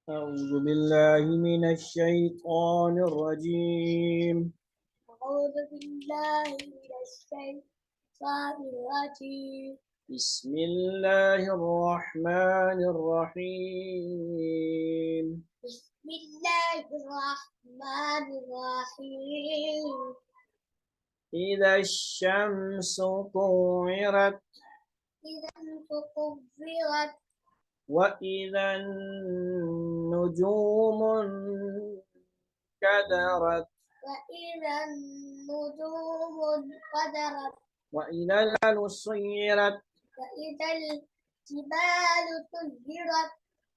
أعوذ بالله من الشيطان الرجيم. أعوذ بالله من الشيطان الرجيم. بسم الله الرحمن الرحيم. بسم الله الرحمن الرحيم. إذا الشمس طورت إذا كبرت وإذا النجوم انكدرت وإذا النجوم انقدرت وإذا الجبال سيرت وإذا الجبال سيرت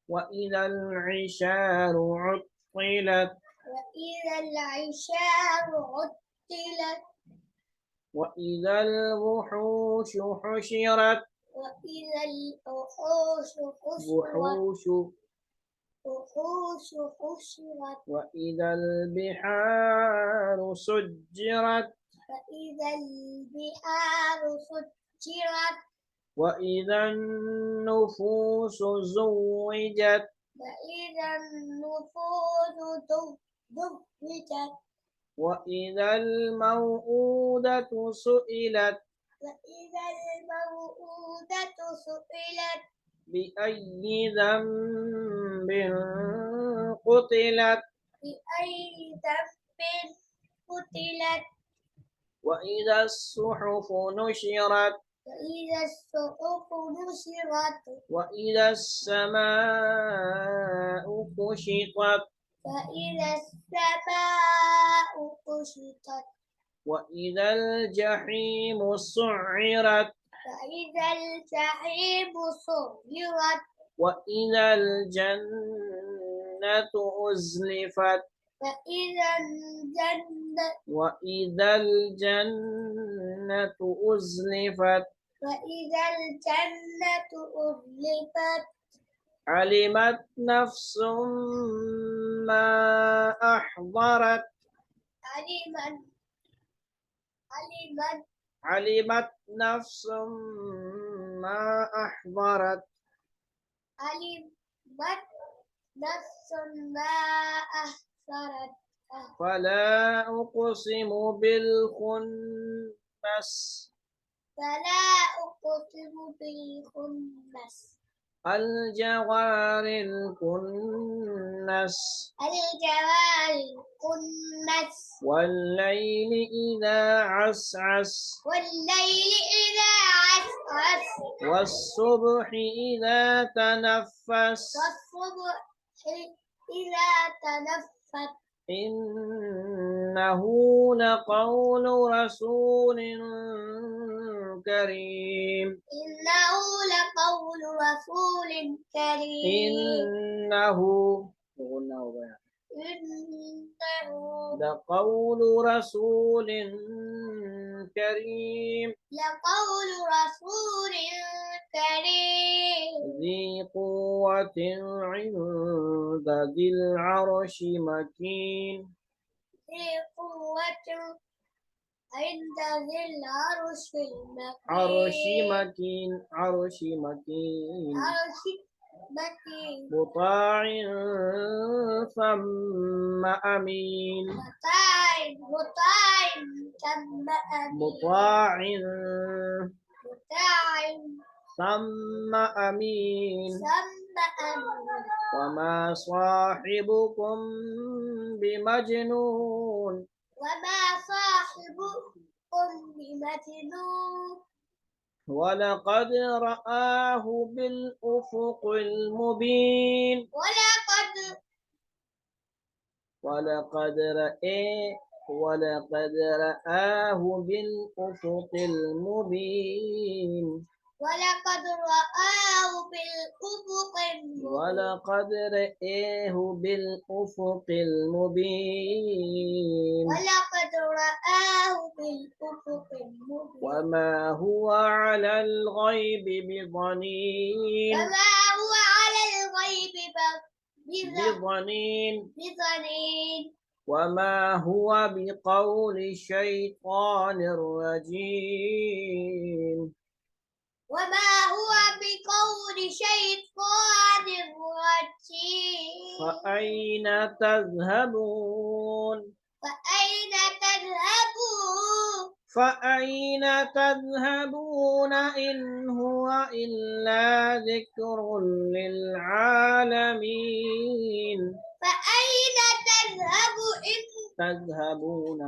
وإذا العشار عطلت وإذا العشار عطلت وإذا الوحوش حشرت وإذا الوحوش حشرت وحوش حشرت وإذا البحار سجرت وإذا البحار سجرت وإذا النفوس زوجت وإذا النفوس زوجت وإذا الموءودة سئلت وإذا الموءودة سئلت بأي ذنب قتلت بأي ذنب قتلت وإذا الصحف نشرت وإذا الصحف نشرت وإذا السماء كشطت وإذا السماء كشطت وإذا الجحيم سعرت وإذا الجحيم سعرت وإذا الجنة أزلفت وإذا الجنة أزلفت وإذا الجنة أزلفت علمت نفس ما أحضرت علمت علمت نفس ما أحضرت علمت نفس ما أحضرت فلا أقسم بالخنس فلا أقسم بالخنس الجوار الكنس الجوار الكنس والليل إذا عسعس والليل إذا عسعس والصبح إذا تنفس والصبح إذا تنفس إنه لقول رسول كريم إنه لقول رسول كريم إنه لقول رسول كريم لقول رسول كريم ذي قوة عند ذي العرش مكين ذي قوة عند ذي العرش عرش المكين مكين عرش مكين عرش مكين مطاع ثم أمين مطاع ثم أمين مطاع مطاع ثم أمين ثم أمين وما صاحبكم بمجنون وما صاحبكم بمجنون ولقد رآه بالأفق المبين ولقد رآه بالأفق المبين ولقد رآه بالأفق المبين ولقد رآه بالأفق المبين ولقد رآه بالأفق المبين وما هو على الغيب بضنين وما هو على الغيب بضنين بضنين وما هو بقول الشيطان الرجيم وما هو بقول شيطان رجيم فأين تذهبون فأين تذهبون فأين تذهبون إن هو إلا ذكر للعالمين فأين تذهبون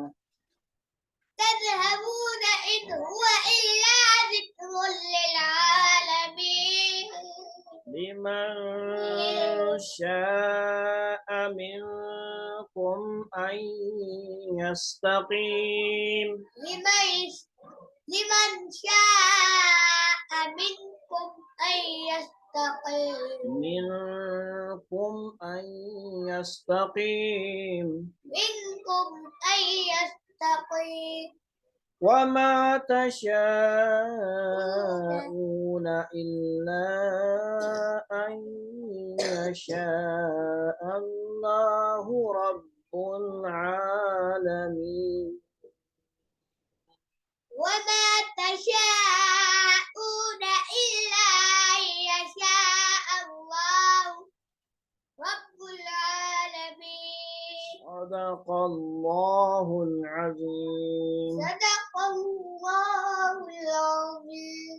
تذهبون إن هو إلا ذكر للعالمين لمن شاء منكم أن يستقيم لمن شاء منكم أن يستقيم منكم أن يستقيم وما تشاءون إلا أن يشاء الله رب العالمين وما تشاءون إلا أن يشاء الله رب العالمين صدق الله العظيم صدق الله العظيم